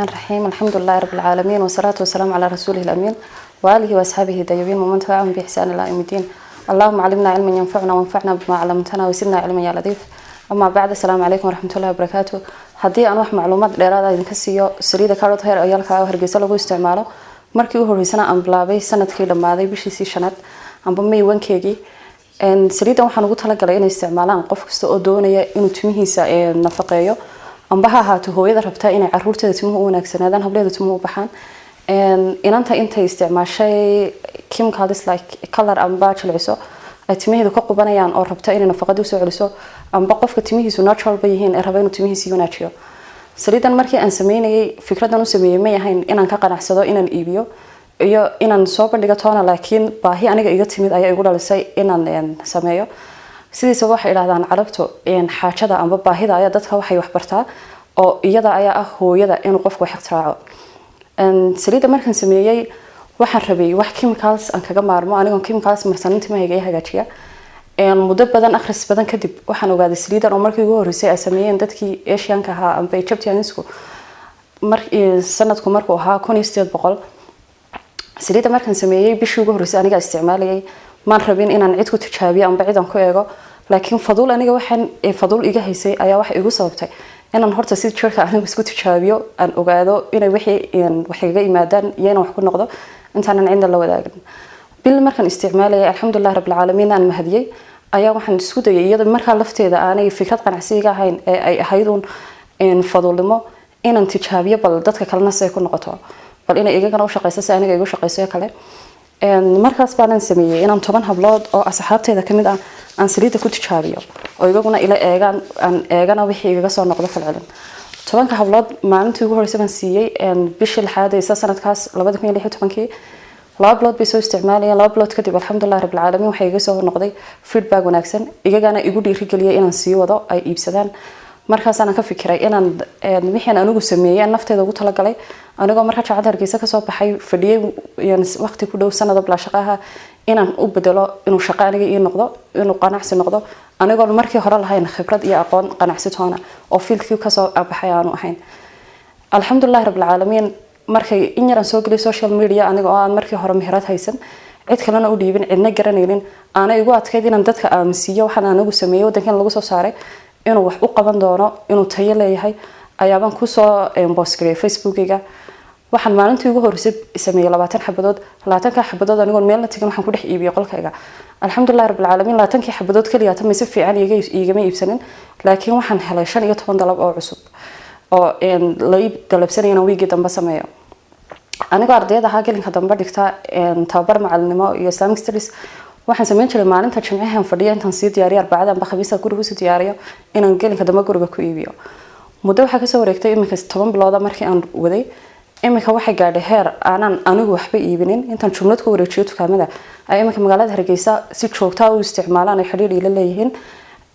الرحمن الرحيم الحمد لله رب العالمين والصلاة والسلام على رسوله الأمين وآله وأصحابه الطيبين ومن تبعهم بإحسان إلى يوم الدين. اللهم علمنا علما ينفعنا وانفعنا بما علمتنا وزدنا علما يا لطيف. أما بعد السلام عليكم ورحمة الله وبركاته. haddii aan wax macluumaad dheeraad ah idinka siiyo saliida carrot hair ayalka ah Hargeysa lagu isticmaalo markii uu horeysana aan bilaabay sanadkii dhamaaday bishii shanaad amba May 1keegi saliidan waxaan ugu talagalay inay isticmaalaan qof kasta oo doonaya inuu timihiisa nafaqeeyo amba ha ahaato hooyada rabta inay carruurteeda timuhu u wanaagsanaadaan hableeda timuhu u baxaan inanta intay isticmaashay chemicals like color amba jilciso ay timihiidu ka qubanayaan oo rabta inay nafaqada u soo celiso amba qofka timihiisu natural ba yihiin ee raba inuu timihiisa wanaajiyo saliidan markii aan sameeyay fikradan u sameeyay ma yahayn inaan ka qanacsado inaan iibiyo iyo inaan soo bandhigo toona laakiin baahi aniga iga timid ayaa igu dhalisay inaan sameeyo sidiisa waxay ilaahdaan carabto xaajada amba baahida ayaa dadka waxay wax bartaa oo iyada ayaa ah hooyada inuu qofku wax ikhtiraco saliida markaan sameeyay waxaan rabay wax chemicals aan kaga maarmo anigoon chemicals marsan timahayga hagaajiya muddo badan akhris badan kadib waxaan ogaaday saliidan oo markii ugu horeysay ay sameeyeen dadkii Asian-ka ahaa amba Egyptianisku sanadku markuu ahaa 1800 saliida markaan sameeyay bishii ugu horeysay aniga isticmaalayay maan rabin inaan cid ku tijaabiyo amba cid aan ku eego laakiin fadul aniga waxaan fadul iga haysay ayaa wax igu sababtay inaan horta si jirka aniga isku tijaabiyo aan ogaado inay wixii iga yimaadaan iyo inaan wax ku noqdo intaan cinda la wadaagin bil markaan isticmaalay alxamdulillah rabbil caalamiin aan mahadiyay ayaa waxaan isku dayay iyada marka lafteeda aanay fikrad qanacsiga ahayn ee ay ahaydun fadulimo inaan tijaabiyo bal dadka kalena say ku noqoto bal inay igana u shaqeyso si aniga igu shaqeyso kale markaas baan sameeyay inaan 10 hablood oo asxaabteeda kamid ah aan saliida ku tijaabiyo oo iguna ila eegana wixii iga soo noqdo falcelin 10 hablood maalintii ugu horeysay baan siiyay bishii lixaad ee sanadkaas 2016 laba blood bay soo isticmaalayeen laba blood kadib alxamdulillah rabbil caalamiin waxay iga soo noqday feedback wanaagsan igana igu dhiirigeliyay inaan sii wado ay iibsadaan markaas aan ka fikiray inaan wixii aan anigu sameeyay nafteeda ugu talagalay anigoo marka jaacad Hargeysa ka soo baxay fadhiyay waqti ku dhow sanad bla shaqaha inaan u bedelo inuu shaqo aniga ii noqdo inuu qanacsi noqdo anigoo markii hore lahayn khibrad iyo aqoon qanacsi toona oo fiilkii ka soo baxay aanu ahayn alxamdulillah rabbil caalamiin markay in yar aan soo galay social media aniga oo aan markii hore meherad haysan cid kalena u dhiibin cidna garanaynin aana igu adkeyd inaan dadka aaminsiyo waxaan anigu sameeyo wadankan lagu soo saaray inuu wax u qaban doono inuu tayo leeyahay ayaaban ku soo post gareeyay Facebook-iga waxaan maalintii ugu horeysay sameeyay 20 xabadood 20 xabadood anigoon meel la tagin waxaan ku dhex iibiyay qolkayga alxamdulillah rabbil caalamiin 20 xabadood kaliya tan si fiican igama iibsanin laakiin waxaan helay 15 dalab oo cusub oo la dalabsanayna wiigi dambe sameeyo aniga ardayda ha gelinka dambe dhigta tababar macalinimo iyo Islamic studies waxaan sameyn jiray maalinta jimcaha fadhiya intaan sii diyaariyo arbacada amba khamiista guriga soo diyaariyo inaan gelinka dambe guriga ku iibiyo muddo waxa ka soo wareegtay imika 10 bilood markii aan waday imika waxa gaadhay heer aanan anigu waxba iibinin intaan jumlad ku wareejiyo dukaamada ay imika magaalada Hargeysa si joogto ah u isticmaalaan ay xiriir ila leeyihiin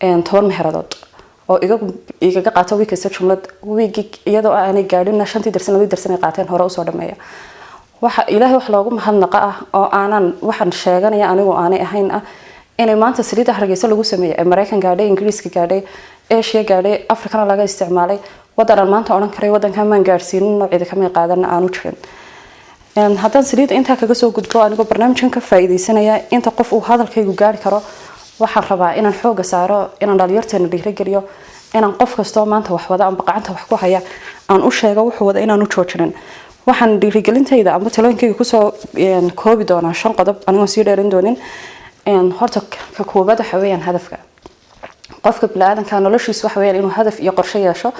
10 meheradood oo iga qaato wiikasta jumlad wiigi iyadoo aanay gaadhin 5 darsan ay qaateen hore u soo dhameeya waxa ilaahay wax loogu mahadnaqa ah oo aanan waxaan sheeganaya anigu aanay ahayn ah inay maanta saliida Hargeysa lagu sameeyay Mareykan gaadhay Ingiriiska gaadhay Asia gaadhay Afrikana laga isticmaalay wadan maanta oran karay wadanka maan gaarsiinin noocyada kamid qaadan aanu jirin haddaan saliida inta kaga soo gudbo anigoo barnaamijkan ka faa'iideysanaya inta qof uu hadalkaygu gaari karo waxaan rabaa inaan xooga saaro inaan dhalinyarteena dhiirigeliyo inaan qof kasto maanta wax wada amba gacanta wax ku haya aan u sheego wuxuu wada inaan u joojinin waxaan dhiirigelintayda amba talooyinkayga ku soo koobi doonaa 5 qodob anigoo sii dheerin doonin horta ka koobaad waxa weeyaan hadafka qofka bilaadanka noloshiisa waxa weeyaan inuu hadaf iyo qorshe yeesho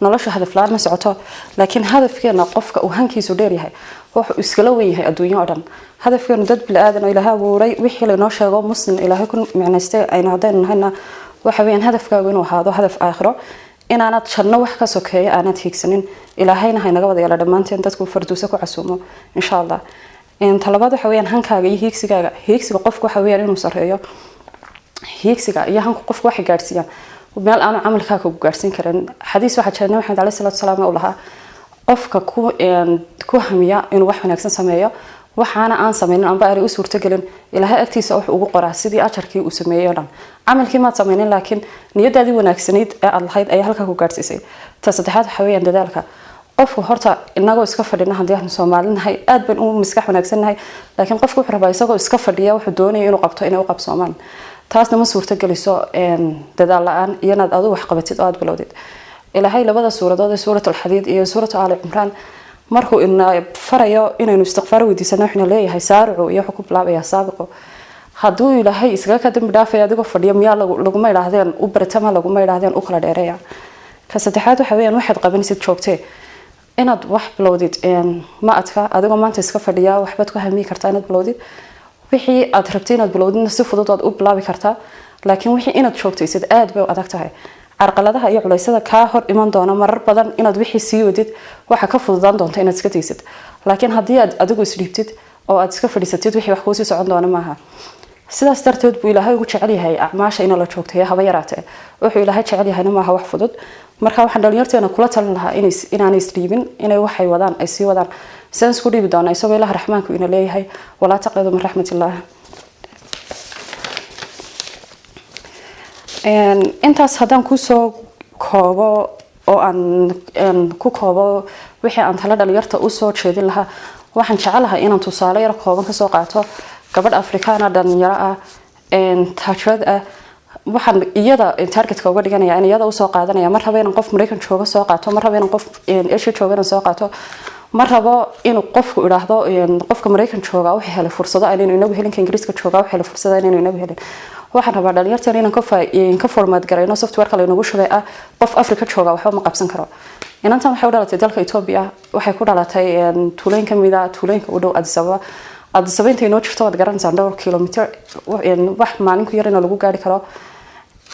nolosha hadaf la'aan ma socoto laakiin hadafkeena qofka uu hankiisu dheer yahay wuxuu iskala weyn yahay adduunyo oo dhan hadafkeenu dad bilaadan oo ilaahay abuuray wixii la noo sheego muslim ilaahay ku micnaystay ayna hadeen nahayna waxa weeyaan hadafkaagu inuu ahaado hadaf aakhiro inaanad janno wax ka sokeeyo aanad hiigsanin ilaahayna haynaga wada yeelo dhamaanteen dadku farduusa ku casuumo insha Allah talabaad waxa weeyaan hankaaga iyo hiigsigaaga qofku waxa weeyaan inuu sareeyo hiigsiga iyo hanku qofku wax gaarsiiyaan meel aanu camalkaaga ku gaarsiin karin xadiis waxa jira Nabi Maxamed sallallahu alayhi wasallam oo lahaa qofka ku hamiya inuu wax wanaagsan sameeyo waxaana aan sameeynin amba ari u suurto galin ilaahay agtiisa wax ugu qoraa sidii ajarkii uu sameeyay dhan amalkii ma sameeynin laakiin niyadaadii wanaagsaneed ee aad lahayd ay halka ku gaarsiisay ta saddexaad waxa weeyaan dadaalka qofku horta inagoo iska fadhina hadii aan Soomaalinahay aad baan u miskax wanaagsannahay laakiin qofku wuxuu rabaa isagoo iska fadhiya wuxuu doonayaa inuu qabto inay u qabsoomaan taasna ma suurta geliso dadaal la'aan iyo inaad adigu wax qabatid oo aad bilowdid ilaahay labada suuradood ee suuratul Hadiid iyo suuratul Aali Imraan markuu in farayo inaynu istighfaar weydiisano waxna leeyahay saaricu iyo xukub laabaya saabiqo haduu ilaahay isaga ka dambi dhaafay adigoo fadhiyo miyaa lagu ma ilaahdeen u baratama lagu ma ilaahdeen u kala dheereeya ka saddexaad waxa weeyaan waxaad qabanaysid joogtee inaad wax bilowdid ma adka adigoo maanta iska fadhiya waxbaad ku hami kartaa inaad bilowdid wixii aad rabtay inaad bilowdid si fudud aad u bilaabi kartaa laakiin wixii inaad joogtaysid aad bay u adag tahay carqaladaha iyo culaysyada ka hor iman doona marar badan inaad wixii sii wadid waxa ka fududaan doonta inaad iska taysid laakiin hadii aad adigu isdhiibtid oo aad iska fadhiisatid wixii wax ku sii socon doona maaha sidaas darteed buu ilaahay ugu jecel yahay acmaasha in la joogteeyo haba yaraatee wuxuu ilaahay jecel yahay maaha wax fudud marka waxaan dhalinyarteena kula talin lahaa inaan isdhiibin inay waxay wadaan ay sii wadaan saan isku dhiibi doona isagoo ilaahay raxmaanku ina leeyahay wala taqadu min raxmatillah intaas haddaan ku soo koobo oo aan ku koobo wixii aan tala dhalinyarta u soo jeedin lahaa waxaan jecelahay inaan tusaale yar kooban ka soo qaato gabadh Afrikaan dhalinyaro ah taajirad ah waxaan iyada targetka uga dhiganaya in iyada u soo qaadanaya mar rabo inaan qof Mareykan jooga soo qaato mar rabo inaan qof Asia jooga soo qaato mar rabo inuu qofku iraahdo qofka Mareykan jooga wuxuu helay fursado aan inagu helin Ingiriiska jooga wuxuu helay fursado aan inagu helin waxaan rabaa dhalinyarta inaan ka format gareyno software kale inagu shubay ah qof Afrika jooga waxba ma qabsan karo inantan waxay u dhalatay dalka Ethiopia waxay ku dhalatay tuuleen kamida tuuleenka u dhow Addis Ababa inta inoo jirto wad garanaysaa dhowr kilomitir wax maalin ku yar in lagu gaari karo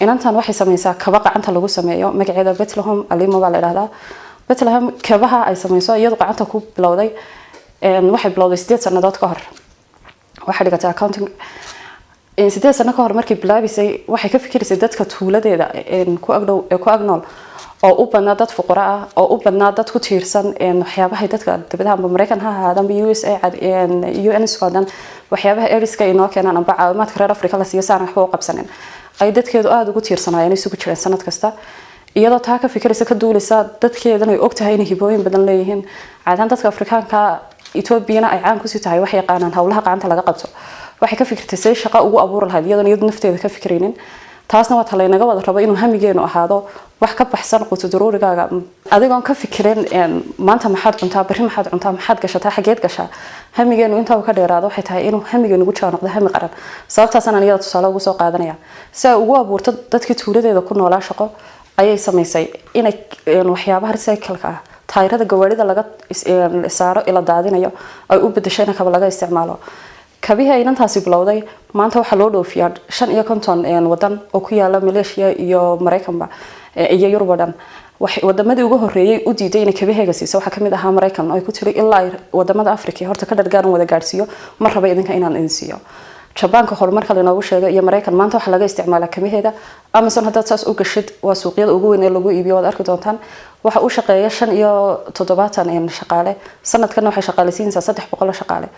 inantan waxay sameeysaa kaba qacanta lagu sameeyo magaceeda Bethlehem Alimo baa la yiraahdaa Bethlehem kabaha ay sameeyso iyadoo qacanta ku bilowday waxay bilowday 8 sanadood ka hor waxa dhigatay accounting 8 sano ka hor markii bilaabisay waxay ka fikirisay dadka tuuladeeda ku agnool oo u badnaa dad fuqara ah oo u badnaa dad ku tiirsan waxyaabaha dadka dibadda Mareykan ha ahaadaan USA UN Scotland waxyaabaha eriska inoo keenan amba caawimaadka reer Afrika la siiyo saan wax u qabsanin ay dadkeedu aad ugu tiirsanayeen isugu jireen sanad kasta iyadoo taa ka fikiraysa ka duuleysa dadkeedana ay ogtahay in hibooyin badan leeyihiin caadaan dadka Afrikaanka Ethiopia ay caan ku sii tahay wax yaqaanaan hawlaha gacanta laga qabto waxay ka fikirtay say shaqo ugu abuur lahayd iyadoo nafteeda ka fikiraynin taasna waa taleenaga wada rabo inuu hamigeenu ahaado wax ka baxsan qutu daruurigaaga adigoon ka fikirin maanta maxaad cuntaa bari maxaad cuntaa maxaad gashataa xageed gashaa hamigeenu inta uu ka dheeraado waxay tahay inuu hamigeenu ugu jaanoqdo hami qaran sababtaas aan iyada tusaale ugu soo qaadanaya si ay ugu abuurto dadkii tuuladeeda ku noolaa shaqo ayay sameysay inay waxyaabaha recycle-ka ah taayirada gawaarida laga saaro ila daadinayo ay u bedeshayna kaba laga isticmaalo kabiha inantaasi bilowday maanta waxa loo dhoofiyaa 55 wadan oo ku yaala Malaysia iyo Mareykanba iyo Yurubadan wadamadii ugu horeeyay u diiday in kabiheega siiso waxa kamid ahaa Mareykan oo ay ku tiri ilaa wadamada Afrika horta ka dhargaan wada gaarsiyo mar raba idinka inaan idin siiyo Jabaanka horumarka la inoogu sheegay iyo Mareykan maanta waxa laga isticmaalaa kabiheeda Amazon hadda taas u gashid waa suuqyada ugu weyn ee lagu iibiyo wada arki doontaan waxa uu shaqeeyaa 5 shaqaale sanadkan waxay shaqaaleysiinaysaa 300 shaqaale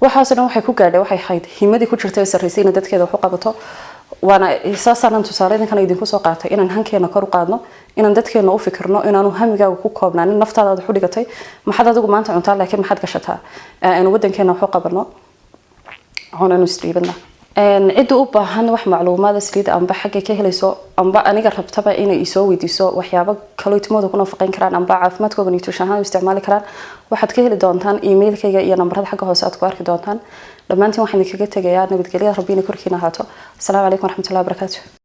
waxaasna waxay ku gaadhay waxay hayd himadii ku jirtay sarreysay in dadkeeda wax u qabato waana isaasan tusaale idinkan idinku soo qaatay inaan hankeena kor u qaadno inaan dadkeena u fikirno inaanu hamigaaga ku koobnaan naftaada wax u dhigatay maxaad adigu maanta cuntaa laakiin maxaad gashataa aan wadankeena wax u qabano honanu streebna cid u baahan wax macluumaad saliid amba xagga ka helayso amba aniga rabtaba inay isoo weydiiso waxyaabo kale timooda ku nafaqeyn karaan amba caafimaadkooda nutrition ahaan isticmaali karaan waxaad ka heli doontaan emailkayga iyo nambarada xagga hoose aad ku arki doontaan dhamaantiin waxaan idinkaga tagayaa nabadgelyo rabbiina korkiina haato assalaamu calaykum waraxmatullaahi wabarakaatuh